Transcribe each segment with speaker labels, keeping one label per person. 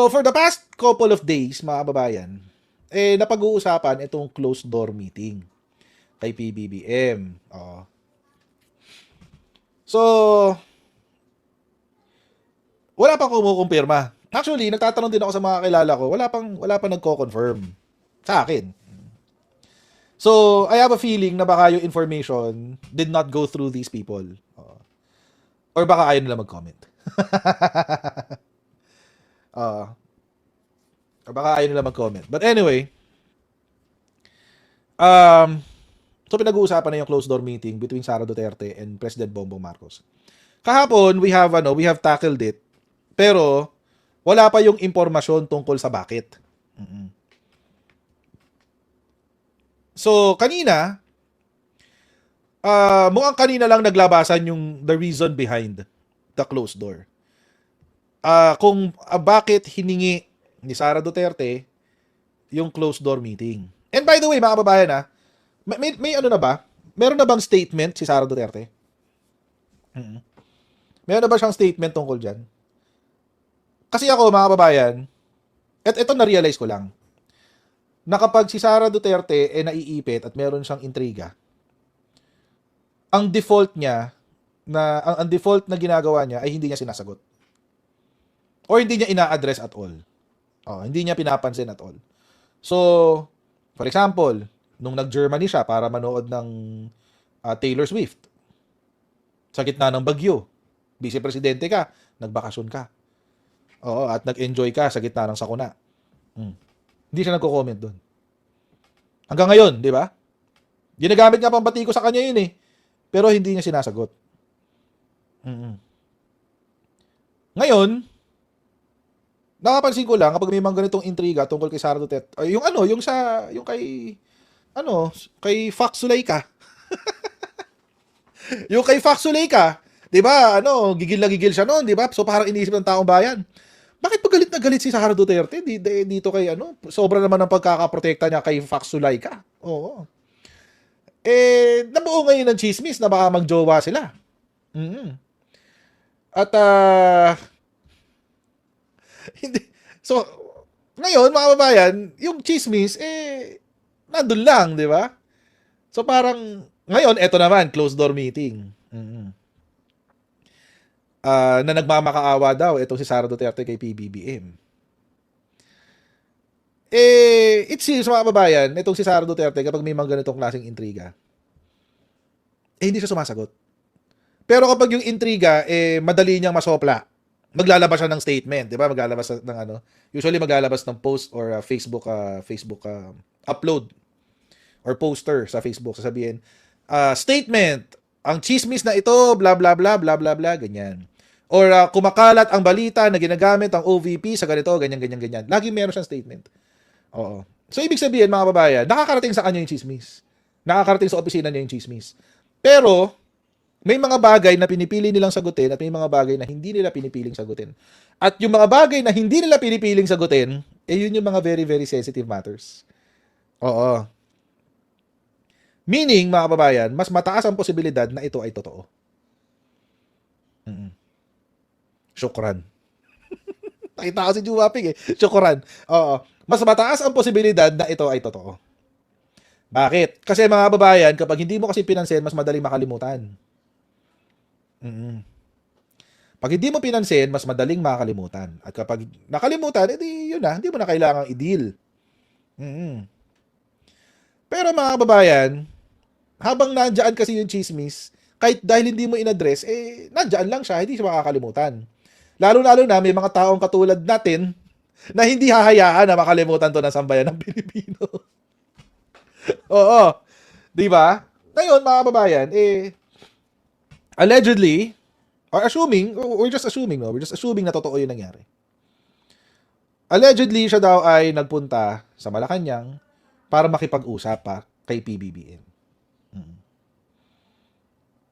Speaker 1: So, for the past couple of days, mga kababayan, napag-uusapan itong closed door meeting kay PBBM. So, wala pang kumukumpirma. Actually, nagtatanong din ako sa mga kilala ko, wala pang nagko-confirm sa akin. So, I have a feeling na baka yung information did not go through these people. Or baka ayaw nila mag-comment. Or baka ayaw nila mag-comment. But anyway, so pinag-uusapan na yung closed door meeting between Sara Duterte and President Bongbong Marcos. Kahapon, we have tackled it, pero wala pa yung impormasyon tungkol sa bakit. So, kanina, mukhang kanina lang naglabasan yung the reason behind the closed door. Kung bakit hiningi ni Sara Duterte yung closed door meeting. And by the way, mga kababayan, may ano na ba? Meron na bang statement si Sara Duterte? Meron na ba siyang statement tungkol dyan? Kasi ako, mga kababayan, ito na-realize ko lang, na kapag si Sara Duterte naiipit at meron siyang intriga, ang default na ginagawa niya ay hindi niya sinasagot. Or hindi niya ina-address at all. Hindi niya pinapansin at all. So, for example, nung nag-Germany siya para manood ng Taylor Swift, sa gitna ng bagyo, vice-presidente ka, nagbakasyon ka. At nag-enjoy ka sa gitna ng sakuna. Hindi siya nagko-comment doon. Hanggang ngayon, di ba? Ginagamit nga pambati ko sa kanya yun eh. Pero hindi niya sinasagot. Ngayon, nakapansin ko lang kapag may mga ganitong intriga tungkol kay Sara Duterte, kay Fox Zuleika. Yung kay Fox Zuleika, 'di ba? Gigil na gigil siya noon, 'di ba? So parang iniisip ng taong bayan, bakit pa galit na galit si Sara Duterte dito kay sobra naman ang pagkakaprotekta niya kay Fox Zuleika. Oo. Nabuo ngayon ng chismis na baka magjowa sila. At hindi. So, ngayon, mga kababayan, yung chismis, nandun lang, di ba? So, parang, ngayon, eto naman, closed door meeting. Na nagmamakaawa daw, itong si Sara Duterte kay PBBM. It seems, mga kababayan, itong si Sara Duterte, kapag may mga ganitong klaseng intriga, hindi siya sumasagot. Pero kapag yung intriga, madali niyang masopla, maglalabas siya ng statement, 'di ba? Maglalabas ng usually maglalabas ng post or Facebook upload or poster sa Facebook, sasabihin, statement, ang chismis na ito, bla bla bla bla bla bla, ganyan. Or kumakalat ang balita na ginagamit ang OVP sa ganito, ganyan ganyan ganyan. Lagi meron siyang statement. Oo. So ibig sabihin, mga kababayan, nakakarating sa kanya yung chismis. Nakakarating sa opisina niya yung chismis. Pero may mga bagay na pinipili nilang sagutin at may mga bagay na hindi nila pinipiling sagutin. At yung mga bagay na hindi nila pinipiling sagutin, yun yung mga very, very sensitive matters. Oo. Meaning, mga kababayan, mas mataas ang posibilidad na ito ay totoo. Syukran. Nakita ko si Juwaping eh. Syukran. Oo. Mas mataas ang posibilidad na ito ay totoo. Bakit? Kasi mga kababayan, kapag hindi mo kasi pinansin, mas madaling makalimutan. Pag hindi mo pinansin, mas madaling makakalimutan. At kapag nakalimutan, edi yun na, hindi mo na kailangang i-deal. Pero mga kababayan, habang nandyan kasi yung chismis, kahit dahil hindi mo in-address, nandyan lang siya, hindi siya makakalimutan. Lalo-lalo na may mga taong katulad natin na hindi hahayaan na makalimutan to ng sambayan ng Pilipino. Oo. Di ba? Ngayon, mga kababayan, allegedly, or assuming, we're just assuming na totoo yung nangyari. Allegedly, siya daw ay nagpunta sa Malacanang para makipag-usap pa kay PBBM.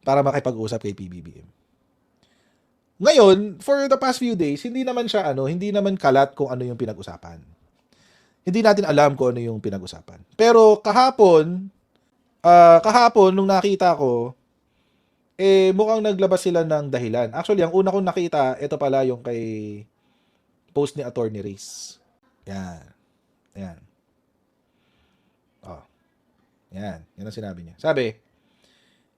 Speaker 1: Para makipag-usap kay PBBM. Ngayon, for the past few days, hindi naman kalat kung ano yung pinag-usapan. Hindi natin alam kung ano yung pinag-usapan. Pero kahapon, nung nakita ko, mukhang naglabas sila ng dahilan. Actually, ang una kong nakita, ito pala yung kay post ni Attorney Reyes. Yan. Yan. Oh. Yan. Yan ang sinabi niya. Sabi,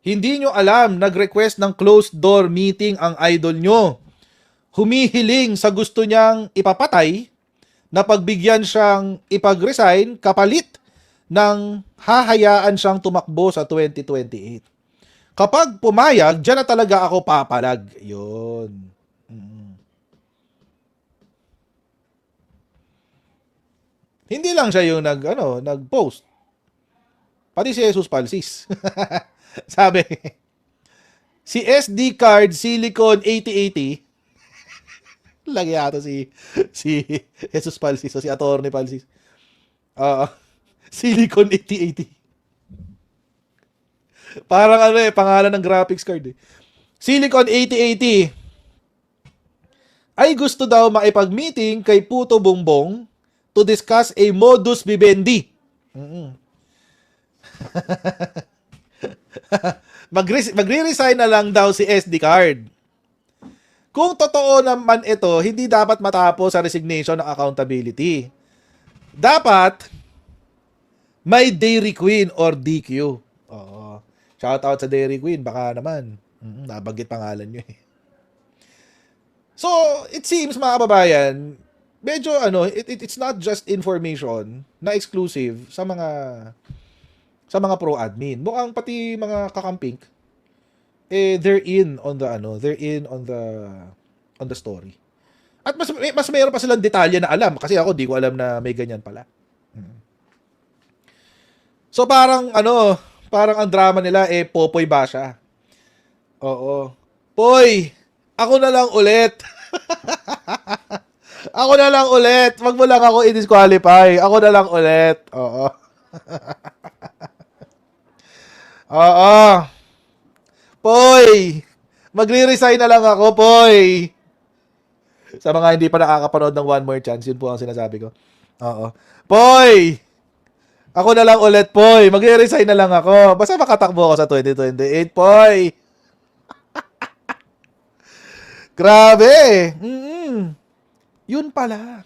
Speaker 1: hindi nyo alam, nag-request ng closed door meeting ang idol nyo. Humihiling sa gusto niyang ipapatay na pagbigyan siyang ipag-resign kapalit ng hahayaan siyang tumakbo sa 2028. Kapag pumayag, dyan na talaga ako papalag. Yun. Hindi lang siya yung nag-post. Pati si Jesus Palsis. Sabi, si SD card Silicon 8080, lagi ata si Jesus Palsis o si Attorney Palsis. Silicon 8080. Parang pangalan ng graphics card eh. Silicon 8080 ay gusto daw maipag-meeting kay Puto Bongbong to discuss a modus vivendi. Magre-resign na lang daw si SD card. Kung totoo naman ito, hindi dapat matapos sa resignation ng accountability. Dapat may Dairy Queen or DQ. Oo. Shout out sa Dairy Queen, baka naman. Nabanggit pangalan nyo eh. So, it seems mga kababayan, medyo it's not just information na exclusive sa mga pro-admin. Mukhang pati mga kakamping they're in on the story. At mas mayroon pa silang detalye na alam kasi ako di ko alam na may ganyan pala. So parang ang drama nila Popoy ba siya? Oo. Poy, ako na lang ulit. Ako na lang ulit. Wag mo lang ako i-disqualify. Ako na lang ulit. Oo. Oo. Poy, magre-resign na lang ako, Poy. Sa mga hindi pa nakakapanood ng One More Chance, yun po ang sinasabi ko. Oo. Poy, ako na lang ulit, Poy. Magre-resign na lang ako. Basta makatakbo ako sa 2028, Poy. Grabe. Yun pala.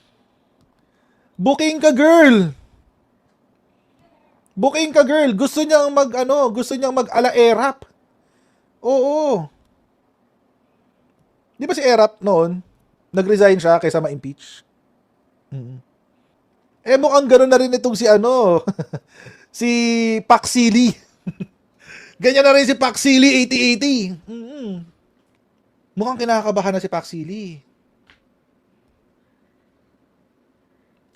Speaker 1: Booking ka, girl. Booking ka, girl. Gusto niyang mag-ala erap. Oo. Di ba si Erap noon, nag-resign siya kaysa ma-impeach? Mukhang gano'n na rin itong si si Paksili. Ganyan na rin si Paksili 8080. Mukhang kinakabahan na si Paksili.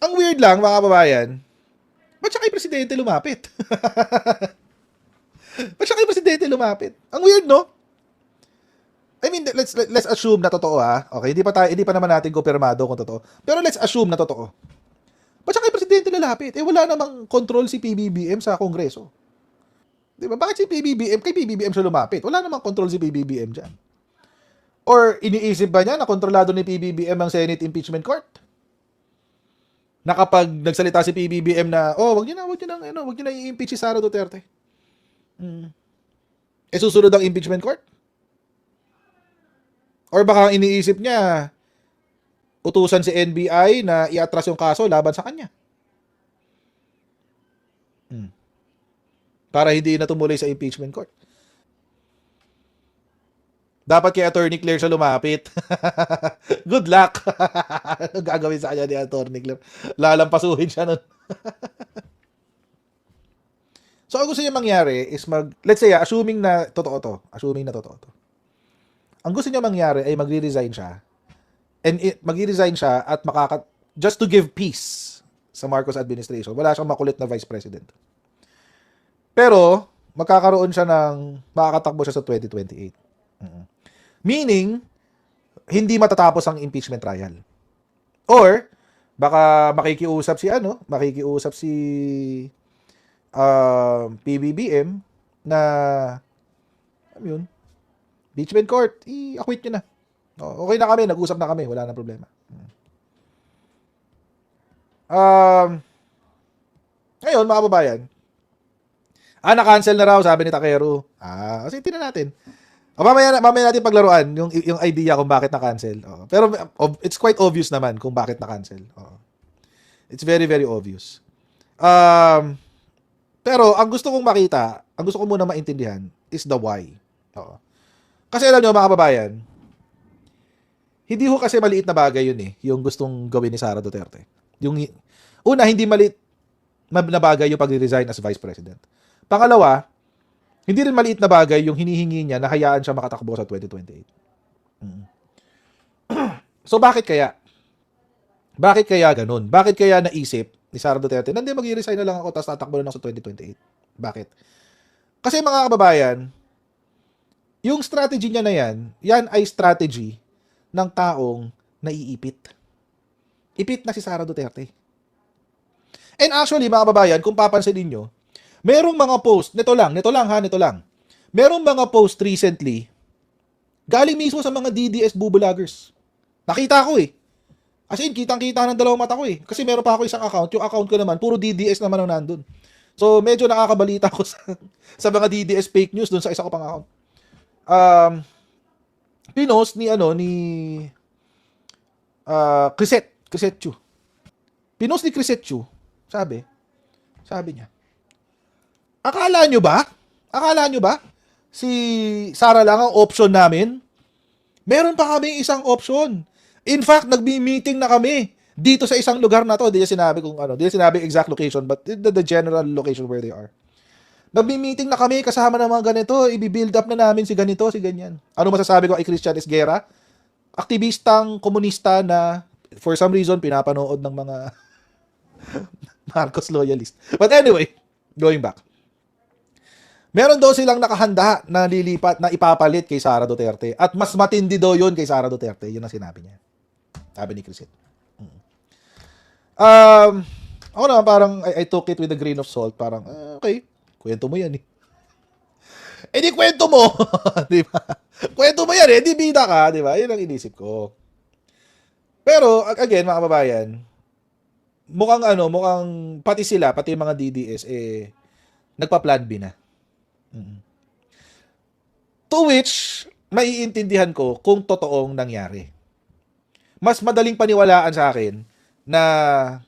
Speaker 1: Ang weird lang, mga kababayan, ba't siya kay Presidente lumapit? Ba't siya kay Presidente lumapit? Ang weird, no? I mean, let's assume na totoo ha. Okay, hindi pa naman natin kumpirmado kung totoo. Pero let's assume na totoo. Ba't siya kay Presidente lalapit? Wala namang control si PBBM sa Kongreso. Di ba? Bakit si PBBM? Kay PBBM siya lumapit. Wala namang control si PBBM dyan. Or iniisip ba niya na kontrolado ni PBBM ang Senate Impeachment Court? Na kapag nagsalita si PBBM na, wag niyo na i-impeach si Sara Duterte. Susunod ang impeachment court? Or baka iniisip niya, utusan si NBI na i-atras yung kaso laban sa kanya. Para hindi na tumuloy sa impeachment court. Dapat kay Attorney Claire siya lumapit. Good luck. Anong gagawin sa kanya ni Attorney Claire? Lalampasuhin siya nun. So, ang gusto niya mangyari is let's say, assuming na totoo to. Ang gusto niya mangyari ay magre-resign siya. And magre-resign siya at just to give peace sa Marcos administration. Wala siyang makulit na vice president. Pero, magkakaroon siya makakatakbo siya sa 2028. Meaning, hindi matatapos ang impeachment trial. Or, baka makikiusap si PBBM na impeachment court, i-acquit nyo na. Okay na kami, nag-usap na kami, wala na problema. Ngayon, mga kababayan, na-cancel na raw, sabi ni Takeru. Kasi tingnan natin. Mamaya natin paglaruan yung idea kung bakit na-cancel. Pero it's quite obvious naman kung bakit na-cancel. It's very, very obvious. Pero ang gusto kong makita, ang gusto ko muna maintindihan is the why. Kasi alam nyo, mga kababayan, hindi ho kasi maliit na bagay yun yung gustong gawin ni Sara Duterte. Una, hindi maliit na bagay yung pag-resign as Vice President. Pangalawa, hindi rin maliit na bagay yung hinihingi niya na hayaan siya makatakbo sa 2028. So bakit kaya? Bakit kaya ganun? Bakit kaya naisip ni Sara Duterte, hindi mag-resign na lang ako tapos tatakbo na ako sa 2028? Bakit? Kasi mga kababayan, yung strategy niya na yan ay strategy ng taong naiipit. Ipit na si Sara Duterte. And actually, mga kababayan, kung papansin niyo, merong mga post, nito lang. Merong mga post recently, galing mismo sa mga DDS bubulagers. Nakita ko As in, kitang-kita ng dalawang mata ko Kasi meron pa ako isang account. Yung account ko naman, puro DDS naman ang nandun. So, medyo nakakabalita ko sa mga DDS fake news dun sa isa ko pang account. Pinost ni Crisette Chu. Pinost ni Crisette Chu. Sabi niya, Akala nyo ba? Si Sara lang ang option namin? Meron pa kami isang option. In fact, nagbi-meeting na kami dito sa isang lugar na to. Di niya sinabi exact location, but the general location where they are. Nagbi-meeting na kami kasama ng mga ganito. I-build up na namin si ganito, si ganyan. Ano masasabi ko kay Christian Esguerra? Aktivistang komunista na for some reason pinapanood ng mga Marcos loyalist. But anyway, going back. Meron daw silang nakahanda na lilipat na ipapalit kay Sara Duterte. At mas matindi daw yun kay Sara Duterte. Yun ang sinabi niya. Sabi ni Crisette. Ako naman parang I took it with a grain of salt. Parang, okay, kwento mo yan di kwento mo. Di ba? Kwento mo yan di bida ka. Di ba? Yun ang inisip ko. Pero, again, mga kababayan, mukhang pati sila, pati yung mga DDS, nagpa-plan B na. To which, maiintindihan ko kung totoong nangyari. Mas madaling paniwalaan sa akin na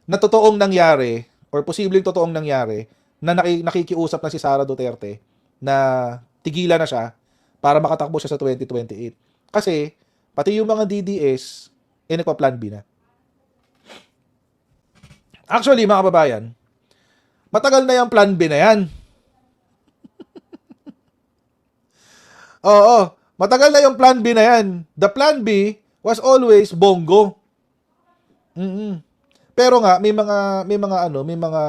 Speaker 1: totoong nangyari or posibleng totoong nangyari na nakikiusap na si Sara Duterte na tigilan na siya para makatakbo siya sa 2028. Kasi, pati yung mga DDS, nagpa-plan B na. Actually, mga kababayan, matagal na yung plan B na yan. Oo, matagal na yung plan B na yan. The plan B was always Bongo. Pero nga, may mga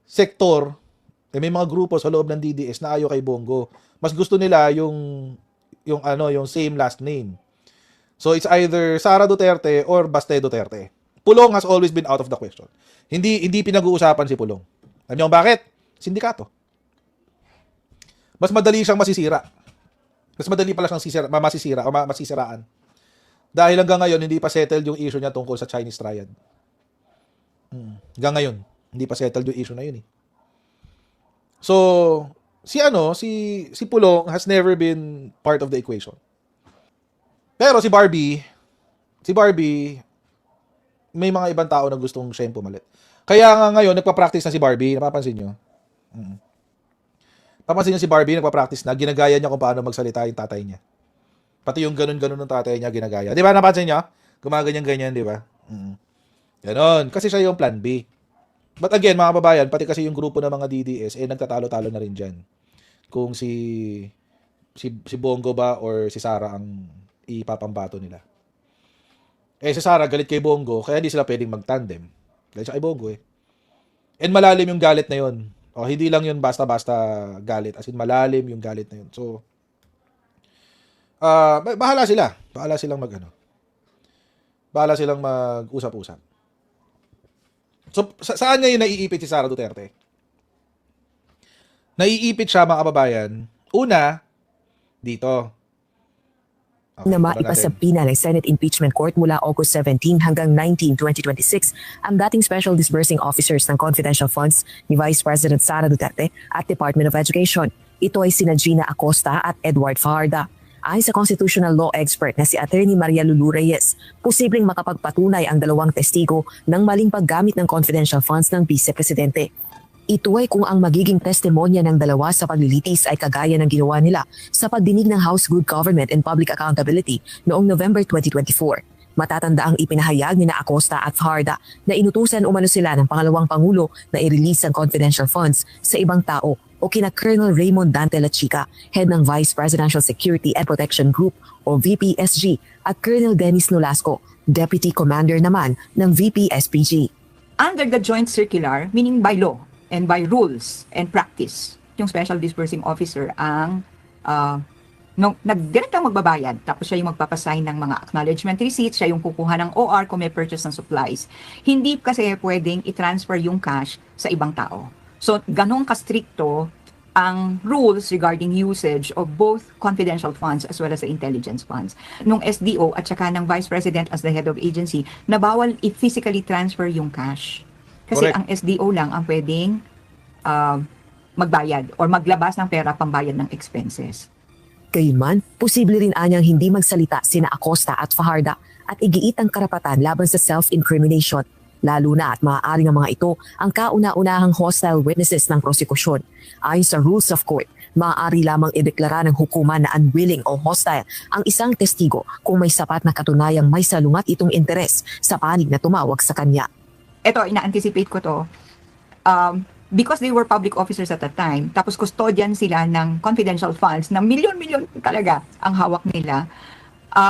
Speaker 1: sektor, may mga grupo sa loob ng DDS na ayaw kay Bongo. Mas gusto nila yung same last name. So it's either Sara Duterte or Baste Duterte. Pulong has always been out of the question. Hindi pinag-uusapan si Pulong. Alam niyo bakit? Sindikato. Mas madali siyang masisira. Mas madali pala siyang masisiraan. Dahil hanggang ngayon, hindi pa settled yung issue niya tungkol sa Chinese triad. Hanggang ngayon, hindi pa settled yung issue na yun So, si Pulong has never been part of the equation. Pero si Barbie, may mga ibang tao na gustong siya yung pumalit. Kaya nga ngayon, nagpa-practice na si Barbie. Napapansin nyo? Napapansin nyo si Barbie, nagpa-practice na. Ginagaya niya kung paano magsalita yung tatay niya. Pati yung ganun-ganun ng tatay niya, ginagaya. Di ba? Napansin nyo? Gumaganyan-ganyan, di ba? Ganon. Kasi siya yung plan B. But again, mga kababayan, pati kasi yung grupo ng mga DDS, nagtatalo-talo na rin dyan. Kung si Bongo ba or si Sara ang ipapambato nila. Si Sara galit kay Bongo, kaya hindi sila pwedeng mag-tandem. Galit siya kay Bongo And malalim yung galit na yun. Hindi lang yun basta-basta galit. As in, malalim yung galit na yun. So, bahala sila. Bahala silang mag-usap-usap. So, saan ngayon naiipit si Sara Duterte? Naiipit siya, mga kababayan. Una, dito.
Speaker 2: Na maipasabina ng Senate Impeachment Court mula August 17 hanggang 19, 2026 ang dating Special Disbursing Officers ng confidential funds ni Vice President Sara Duterte at Department of Education. Ito ay sina Gina Acosta at Edward Fajarda. Ayon sa constitutional law expert na si Attorney Maria Lulu Reyes, posibleng makapagpatunay ang dalawang testigo ng maling paggamit ng confidential funds ng Vice Presidente. Ito ay kung ang magiging testimonya ng dalawa sa paglilitis ay kagaya ng ginawa nila sa pagdinig ng House Good Government and Public Accountability noong November 2024. Matatanda ang ipinahayag ni na Acosta at Fajarda na inutusan umano sila ng pangalawang pangulo na i-release ang confidential funds sa ibang tao o kina Colonel Raymond Dante Lachica, head ng Vice Presidential Security and Protection Group o VPSG, at Colonel Dennis Nolasco, Deputy Commander naman ng VPSPG.
Speaker 3: Under the joint circular, meaning by law and by rules and practice, yung Special Disbursing Officer ang nagdirektang magbabayad, tapos siya yung magpapasign ng mga acknowledgement receipts, siya yung kukuha ng OR kung may purchase ng supplies. Hindi kasi pwedeng i-transfer yung cash sa ibang tao. So, ganong kastrikto ang rules regarding usage of both confidential funds as well as the intelligence funds. Nung SDO at saka ng Vice President as the head of agency, na bawal i-physically transfer yung cash. Kasi
Speaker 1: Correct.
Speaker 3: ang SDO lang ang pwedeng magbayad or maglabas ng pera pambayad ng expenses.
Speaker 2: Gayunman, posible rin anyang hindi magsalita sina Acosta at Fajarda at igiit ang karapatan laban sa self-incrimination, lalo na at maaaring ang mga ito ang kauna-unahang hostile witnesses ng prosekusyon. Ayon sa rules of court, maaari lamang ideklara ng hukuman na unwilling o hostile ang isang testigo kung may sapat na katunayang may salungat itong interes sa panig na tumawag sa kanya.
Speaker 3: Ito, ina-anticipate ko to. Because they were public officers at that time, tapos custodian sila ng confidential funds na milyon-milyon talaga ang hawak nila.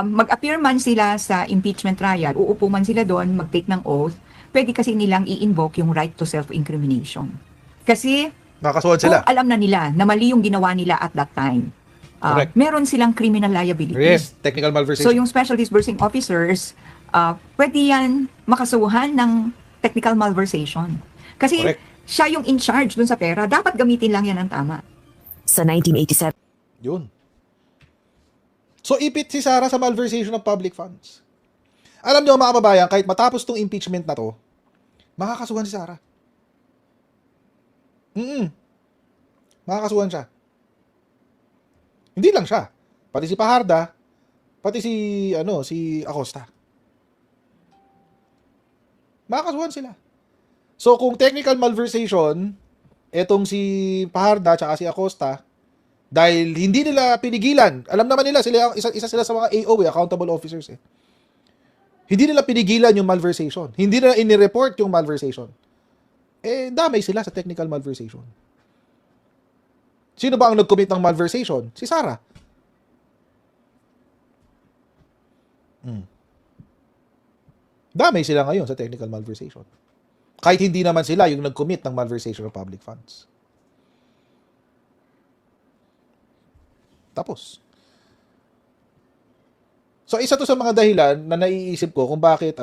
Speaker 3: Mag-appear man sila sa impeachment trial, uupo man sila doon, mag-take ng oath, pwede kasi nilang i-invoke yung right to self-incrimination. Kasi
Speaker 1: Nakakasuhan sila.
Speaker 3: kung alam na nila na mali yung ginawa nila at that time,
Speaker 1: Correct.
Speaker 3: meron silang criminal liability.
Speaker 1: Yes, technical malversation.
Speaker 3: So yung special disbursing officers, pwede yan makasuhan ng technical malversation. Kasi
Speaker 1: Correct.
Speaker 3: siya yung in charge dun sa pera, dapat gamitin lang yan ng tama.
Speaker 2: Sa 1987,
Speaker 1: Yun. So, ipit si Sara sa malversation of public funds. Alam niyo mga kababayan, kahit matapos tong impeachment na to, makakasuhan si Sara. Makakasuhan siya. Hindi lang siya. Pati si Fajarda, pati si Acosta. Makakasuhan sila. So, kung technical malversation, etong si Fajarda at si Acosta, dahil hindi nila pinigilan, alam naman nila, isa sila sa mga AO, accountable officers. Hindi nila pinigilan yung malversation. Hindi nila inireport yung malversation. Damay sila sa technical malversation. Sino ba ang nag-commit ng malversation? Si Sara. Damay sila ngayon sa technical malversation. Kahit hindi naman sila yung nag-commit ng malversation of public funds. Tapos. So isa to sa mga dahilan na naiisip ko kung bakit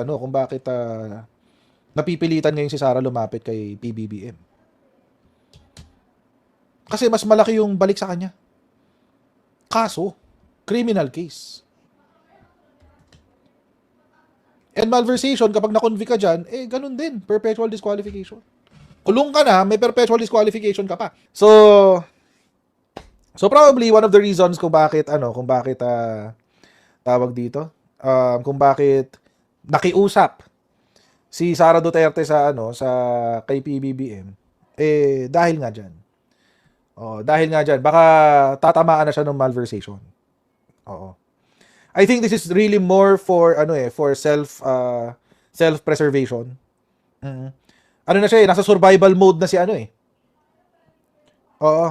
Speaker 1: napipilitan ngayon si Sara lumapit kay PBBM. Kasi mas malaki yung balik sa kanya. Kaso, criminal case. And malversation, kapag na-convict ka dyan, ganun din. Perpetual disqualification. Kulong ka na, may perpetual disqualification ka pa. So probably one of the reasons kung bakit tawag dito, kung bakit nakiusap si Sara Duterte sa kay PBBM, dahil nga diyan. Dahil nga diyan, baka tatamaan na siya ng malversation. Oo. I think this is really more for for self-preservation. Ano na siya, nasa survival mode na si Oo.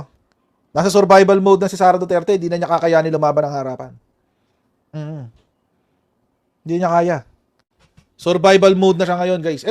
Speaker 1: Nasa survival mode na si Sara Duterte, hindi na niya kakayanin lumaban ng harapan. Hindi niya kaya. Survival mode na siya ngayon, guys.